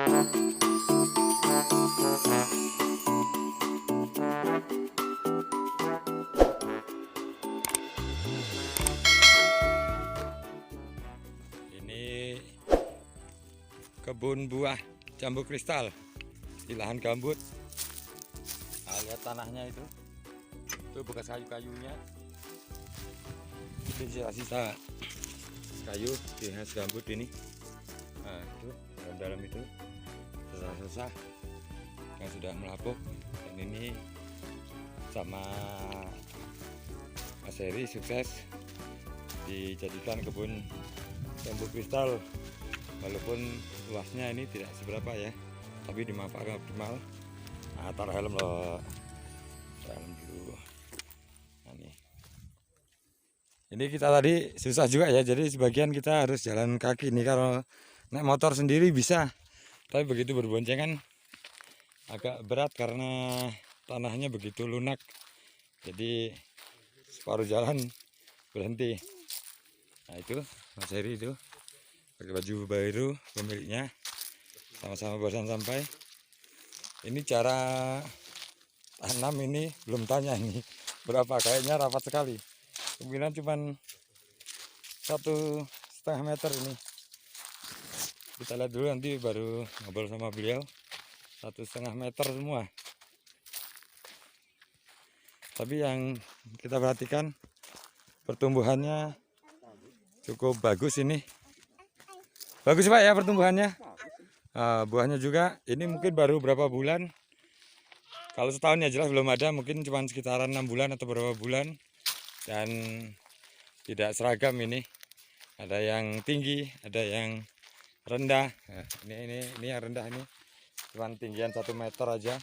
Ini kebun buah jambu kristal di lahan gambut. Nah, lihat tanahnya itu bekas kayu-kayunya. Ini sisa-sisa kayu di khas gambut ini. Nah, itu dalam itu sisa-sisa yang sudah melapuk. Dan ini sama Mas Heri sukses dijadikan kebun jambu kristal, walaupun luasnya ini tidak seberapa ya, tapi dimanfaatkan optimal. Nah, taruh helm loh, helm dulu. Nah, ini kita tadi susah juga ya, jadi sebagian kita harus jalan kaki nih. Kalau naik motor sendiri bisa, tapi begitu berboncengan agak berat karena tanahnya begitu lunak, jadi separuh jalan berhenti. Nah, itu Mas Heri itu pakai baju baru pemiliknya, sama-sama barusan sampai. Ini cara tanam ini belum tanya ini berapa, kayaknya rapat sekali, kemungkinan cuman 1,5 meter ini. Kita lihat dulu, nanti baru ngobrol sama beliau. 1,5 meter semua, tapi yang kita perhatikan pertumbuhannya cukup bagus ini. Bagus Pak ya pertumbuhannya. Buahnya juga ini mungkin baru berapa bulan. Kalau setahun ya jelas belum ada, mungkin cuma sekitaran 6 bulan atau berapa bulan. Dan tidak seragam ini. Ada yang tinggi, ada yang rendah. Nah, ini yang rendah ini cuma tinggian 1 meter aja.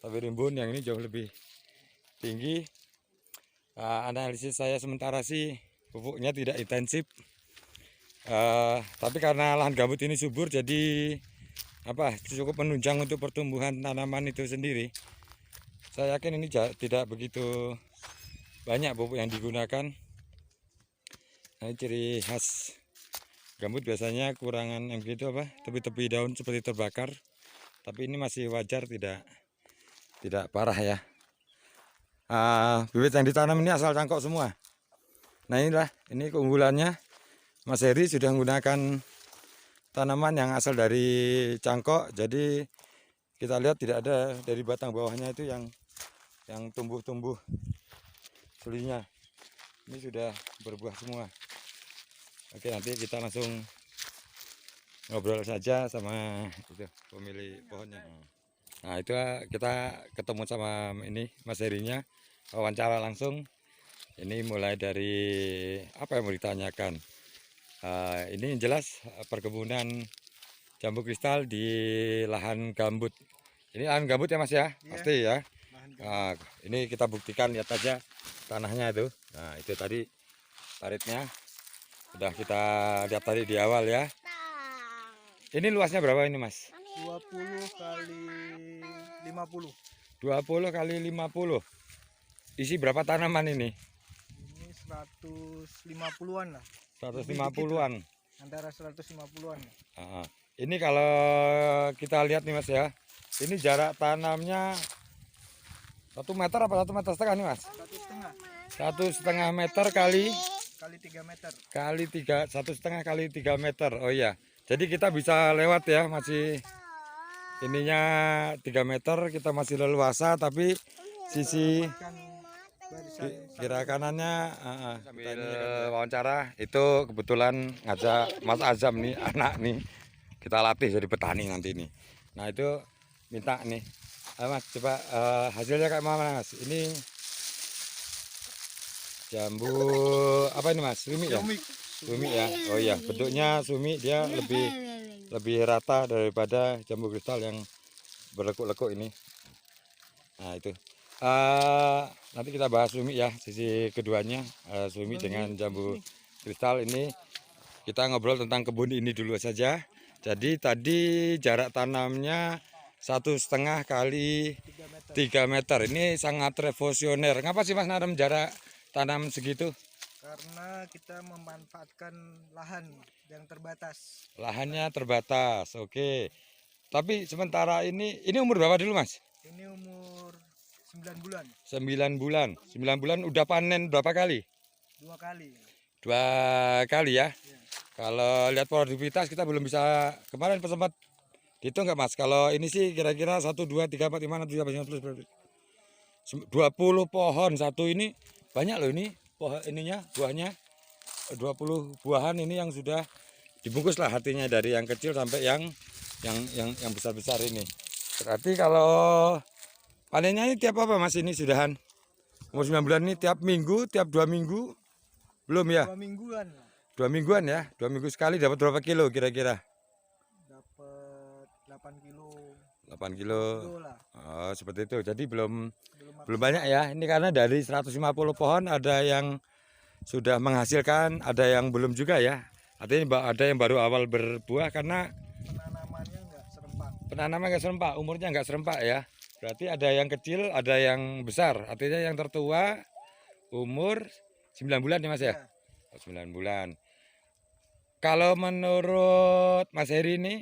Tapi rimbun yang ini jauh lebih tinggi. Analisis saya sementara sih pupuknya tidak intensif. Tapi karena lahan gambut ini subur, jadi cukup menunjang untuk pertumbuhan tanaman itu sendiri. Saya yakin ini tidak begitu banyak pupuk yang digunakan. Nah, ini ciri khas gambut, biasanya kurangan yang begitu tepi-tepi daun seperti terbakar. Tapi ini masih wajar, tidak parah ya. Bibit yang ditanam ini asal cangkok semua. Nah, ini keunggulannya. Mas Heri sudah menggunakan tanaman yang asal dari cangkok, jadi kita lihat tidak ada dari batang bawahnya itu yang tumbuh-tumbuh sulinya. Ini sudah berbuah semua. Oke, nanti kita langsung ngobrol saja sama itu pemilik pohonnya. Nah, itu kita ketemu sama ini Mas Herinya, wawancara langsung. Ini mulai dari apa yang mau ditanyakan. Ini jelas perkebunan jambu kristal di lahan gambut. Ini lahan gambut ya Mas ya, pasti ya. Ini kita buktikan, lihat aja tanahnya itu. Nah, itu tadi paritnya sudah kita lihat tadi di awal ya. Ini luasnya berapa ini Mas? 20 kali 50. 20 kali 50. Isi berapa tanaman ini? Ini 150-an lah. 150-an. Antara 150-an. Ini kalau kita lihat nih Mas ya, ini jarak tanamnya 1 meter apa 1,5 meter nih Mas? 1,5 meter kali 3 meter. Kali 1,5 kali 3 meter. Oh iya, jadi kita bisa lewat ya, masih ininya 3 meter, kita masih leluasa, tapi sisi kiri kanannya sambil wawancara itu kebetulan ngajak Mas Azam nih, anak nih, kita latih jadi petani nanti nih. Nah, itu minta nih, Mas coba hasilnya kayak mana Mas? Ini jambu apa ini Mas? Sumi ya? Sumi ya. Oh iya, bentuknya sumi, dia lebih rata daripada jambu kristal yang berlekuk-lekuk ini. Nah, itu. Nanti kita bahas sumi ya, sisi keduanya, sumi dengan jambu kristal ini. Kita ngobrol tentang kebun ini dulu saja. Jadi tadi jarak tanamnya 1,5 kali 3 meter. Ini sangat revolusioner. Ngapa sih Mas nanam jarak tanam segitu? Karena kita memanfaatkan lahan yang terbatas. Lahannya terbatas, oke. Tapi sementara ini umur berapa dulu Mas? Ini umur 9 bulan, 9 bulan. 9 bulan udah panen berapa kali? 2 kali. 2 kali ya. Ya. Kalau lihat produktivitas kita belum bisa, kemarin sempat dihitung nggak Mas? Kalau ini sih kira-kira 1, 2, 3, 4, 5, 6, 7, 8, 9, 10, 20 pohon satu ini banyak loh ini pohon ininya buahnya 20 buahan ini yang sudah dibungkus lah artinya dari yang kecil sampai yang besar-besar ini. Berarti kalau panennya ini tiap apa Mas ini sudahan? Umur 9 bulan ini tiap minggu, tiap 2 minggu? Belum ya? 2 mingguan lah. 2 mingguan ya? 2 minggu sekali dapat berapa kilo kira-kira? Dapat 8 kilo. 8 kilo. Kilo lah. Oh, seperti itu. Jadi belum Belum banyak ya. Ini karena dari 150 pohon ada yang sudah menghasilkan, ada yang belum juga ya. Artinya ada yang baru awal berbuah karena penanamannya nggak serempak. penanaman nggak serempak, umurnya nggak serempak ya. Berarti ada yang kecil, ada yang besar. Artinya yang tertua umur 9 bulan ya Mas ya? Ya. Oh, 9 bulan. Kalau menurut Mas Heri ini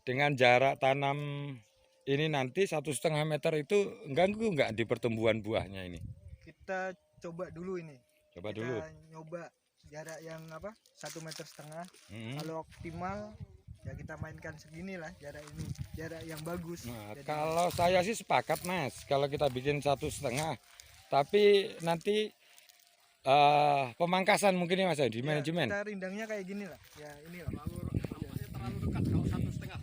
dengan jarak tanam ini nanti 1,5 meter itu ganggu nggak di pertumbuhan buahnya ini? Kita coba dulu ini. Coba Kita dulu. nyoba jarak yang apa? 1,5 meter. Hmm. Kalau optimal ya kita mainkan segini lah jarak ini, jarak yang bagus. Nah, Jadi, kalau saya sih sepakat Mas, kalau kita bikin 1,5, tapi nanti pemangkasan mungkin ya Mas ya di ya, manajemen. kita rindangnya kayak gini lah. Ya ini lah. Terlalu dekat kalau 1,5.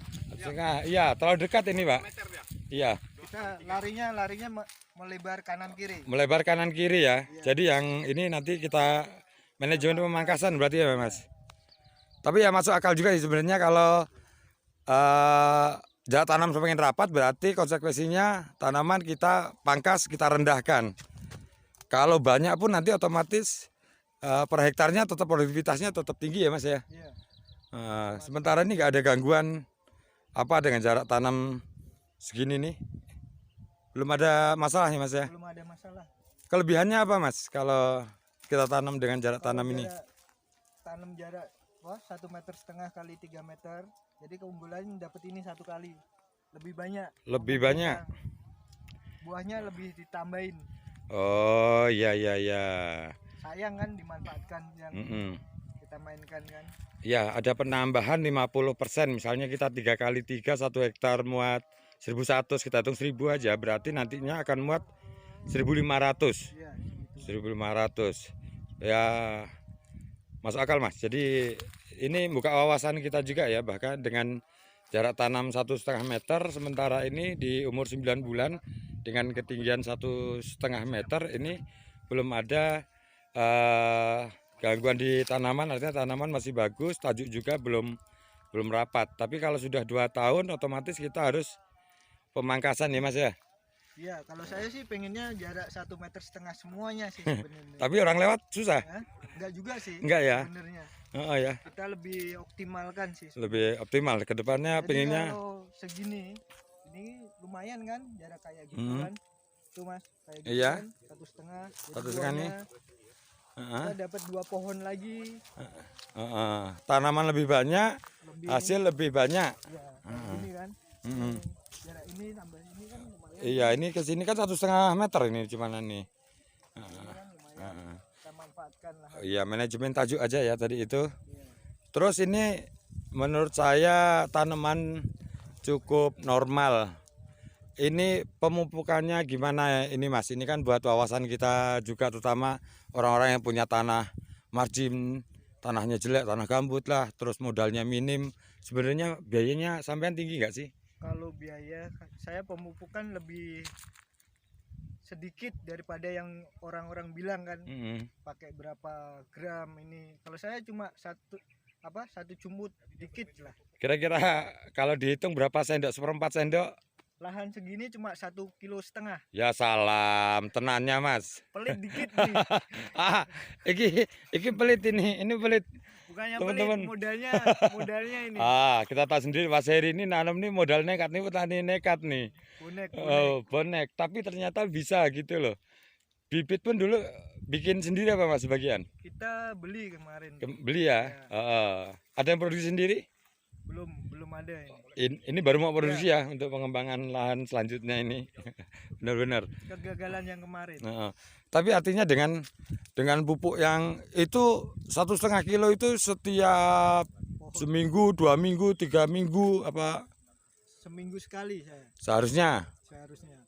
Setengah, iya terlalu dekat ini Pak. Meter ya. Iya, Kita larinya melebar kanan kiri. melebar kanan kiri ya. Iya. Jadi yang ini nanti kita manajemen pemangkasan berarti ya Mas. Tapi ya masuk akal juga sih sebenarnya kalau jarak tanam semakin rapat berarti konsekuensinya tanaman kita pangkas, kita rendahkan. Kalau banyak pun nanti otomatis per hektarnya tetap produktivitasnya tetap tinggi ya Mas ya. Iya. Sementara ini nggak ada gangguan apa dengan jarak tanam segini nih. Belum ada masalah ya Mas ya. Belum ada masalah. Kelebihannya apa Mas kalau kita tanam dengan jarak Kalau tanam ini? tanam jarak 1,5 meter kali 3 meter. Jadi keunggulan dapat ini 1 kali. Lebih banyak. Lebih banyak. Buahnya lebih ditambahin. Oh iya iya iya. Sayang kan dimanfaatkan yang Mm-mm. kita mainkan kan. Ya ada penambahan 50%. Misalnya kita 3 kali 3 1 hektar muat 1.100, kita hitung 1.000 aja. Berarti nantinya akan muat 1.500. Iya. 1.500. Ya masuk akal Mas. Jadi ini buka wawasan kita juga ya. Bahkan dengan jarak tanam 1,5 meter, sementara ini di umur 9 bulan dengan ketinggian 1,5 meter ini belum ada gangguan di tanaman. Artinya tanaman masih bagus, tajuk juga belum rapat. Tapi kalau sudah 2 tahun otomatis kita harus pemangkasan ya Mas ya. Iya, kalau saya sih pengennya jarak 1,5 meter semuanya sih sebenarnya. Tapi orang lewat susah. Hah? Enggak juga sih. Enggak ya? Sebenarnya. Oh ya, Kita lebih optimalkan sih. lebih optimal ke depannya. Jadi Pengennya kalau segini, ini lumayan kan jarak kayak gitu Hmm. kan. Tuh Mas, kayak gitu Iya. kan, 1,5. Jadi 1,5 nih. buahnya kita dapat 2 pohon lagi, tanaman lebih banyak, lebih hasil lebih banyak. ya, kayak gini kan. Mm-mm. Jarak ini tambah ini kan lumayan. Iya, ini ke sini kan 1,5 meter ini cuman nih. Ini kan lumayan. Kita manfaatkan lah. Iya, manajemen tajuk aja ya tadi itu. Iya. Terus ini menurut saya tanaman cukup normal. Ini pemupukannya gimana ini Mas? Ini kan buat wawasan kita juga, terutama orang-orang yang punya tanah margin, tanahnya jelek, tanah gambut lah, terus modalnya minim. Sebenarnya biayanya sampean tinggi nggak sih? Kalau biaya saya pemupukan lebih sedikit daripada yang orang-orang bilang kan Mm-mm. pakai berapa gram ini. Kalau saya cuma satu cumut dikit lah. Kira-kira kalau dihitung berapa sendok, 1/4 sendok? Lahan segini cuma 1,5 kilo. Ya salam, tenannya Mas. Pelit dikit nih. Iki pelit ini pelit. Bukannya Teman-teman. pelit, modalnya ini. Kita tahu sendiri Mas Heri ini nanam nih modal nekat nih, petani nekat nih. Bonek. Oh, bonek, tapi ternyata bisa gitu loh. Bibit pun dulu bikin sendiri apa Mas sebagian? Kita beli kemarin. Beli ya? Ya. Ada yang produksi sendiri? Belum belum ada ini. Ini baru mau produksi ya untuk pengembangan lahan selanjutnya ini. Benar-benar. Kegagalan yang kemarin. Nah, tapi artinya dengan pupuk yang itu 1,5 kilo itu setiap seminggu, 2 minggu, 3 minggu apa Seminggu sekali saya seharusnya. seharusnya.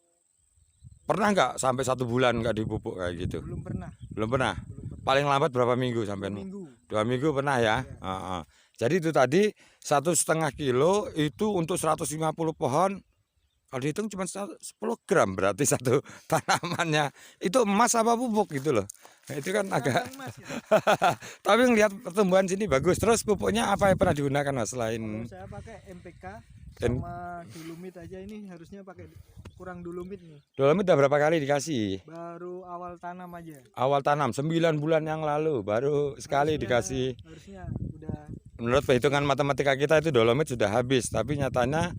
Pernah nggak sampai 1 bulan nggak dipupuk kayak gitu? Belum pernah. Belum pernah. Belum pernah. Paling lambat berapa minggu sampai? Minggu. 2 minggu pernah ya. Jadi itu tadi 1,5 kilo itu untuk 150 pohon. Kalau dihitung cuma 10 gram berarti satu tanamannya. Itu emas apa pupuk gitu loh. Nah, itu kan agak. Kadang, Mas, ya. Tapi ngelihat pertumbuhan sini bagus. Terus pupuknya apa yang pernah digunakan Mas selain Kalau saya pakai MPK sama Dolomit aja, ini harusnya pakai kurang Dolomit nih. Dolomit udah berapa kali dikasih? Baru awal tanam aja. Awal tanam 9 bulan yang lalu baru sekali dikasih. Harusnya udah. Menurut perhitungan matematika kita itu Dolomit sudah habis, tapi nyatanya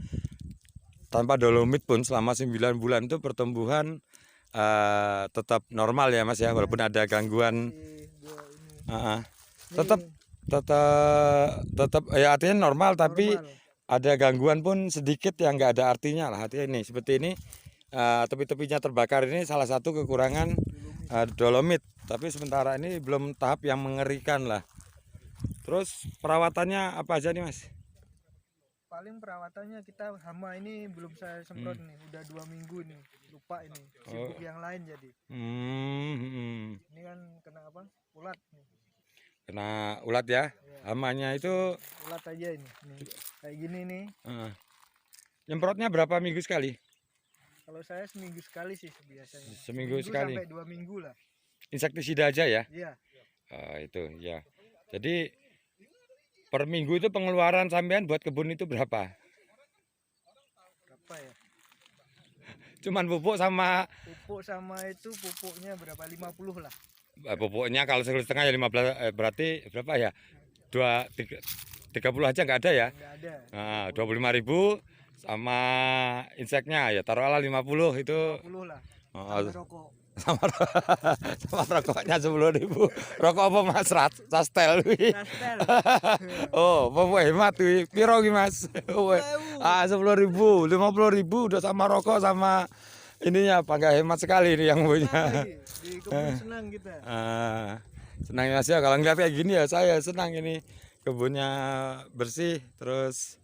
tanpa Dolomit pun selama 9 bulan itu pertumbuhan tetap normal ya Mas ya, walaupun ada gangguan. Tetap ya artinya normal, tapi ada gangguan pun sedikit yang nggak ada artinya lah. Artinya ini seperti ini tepi-tepinya terbakar, ini salah satu kekurangan Dolomit. Tapi sementara ini belum tahap yang mengerikan lah. Terus perawatannya apa aja nih Mas? Paling perawatannya kita hama ini belum saya semprot nih, udah 2 minggu nih, lupa ini, sibuk yang lain jadi. Ini kan kena apa? Ulat nih. Kena ulat ya, hamanya itu Ulat aja ini, nih. Kayak gini nih. Nyemprotnya berapa minggu sekali? Kalau saya seminggu sekali sih biasanya. Seminggu sekali. Sampai 2 minggu lah. Insektisida aja ya? Iya. Itu ya. Jadi per minggu itu pengeluaran sampean buat kebun itu berapa? Berapa ya? Cuman pupuk sama itu pupuknya berapa? 50 lah. pupuknya kalau 1,5 ya 15, berarti berapa ya? 30 aja nggak ada ya? Enggak ada. Nah, 25.000 sama inseknya ya taruhlah 50 itu. 50 lah. Oh, Rokok. sama rokoknya 10.000. Rokok apa Mas? Sastel wi. Nastel. Oh, pupuk hemat wi. Piro ki Mas? 10.000, 50.000 udah sama rokok sama ininya, apa nggak hemat sekali ini yang punya. Di kebun senang kita. Senang Mas ya, kalau ngeliat kayak gini ya saya senang ini, kebunnya bersih, terus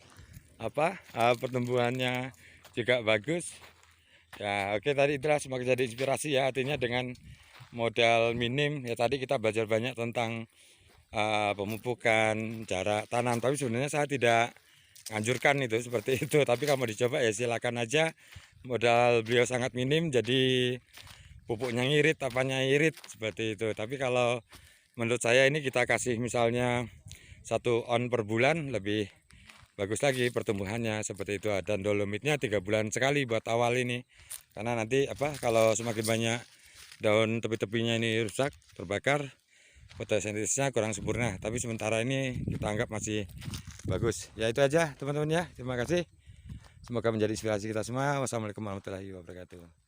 pertumbuhannya juga bagus. Ya oke, tadi itulah semoga jadi inspirasi ya, artinya dengan modal minim ya tadi kita belajar banyak tentang pemupukan, jarak tanam, tapi sebenarnya saya tidak anjurkan itu seperti itu, tapi kalau mau dicoba ya silakan aja. Modal beliau sangat minim, jadi pupuknya ngirit, apanya irit seperti itu. Tapi kalau menurut saya ini kita kasih misalnya 1 on per bulan lebih bagus lagi pertumbuhannya seperti itu. Dan Dolomitnya 3 bulan sekali buat awal ini, karena nanti kalau semakin banyak daun tepi-tepinya ini rusak, terbakar, fotosintesisnya kurang sempurna. Tapi sementara ini kita anggap masih bagus. Ya itu aja teman-teman ya, terima kasih. Semoga menjadi inspirasi kita semua. Wassalamualaikum warahmatullahi wabarakatuh.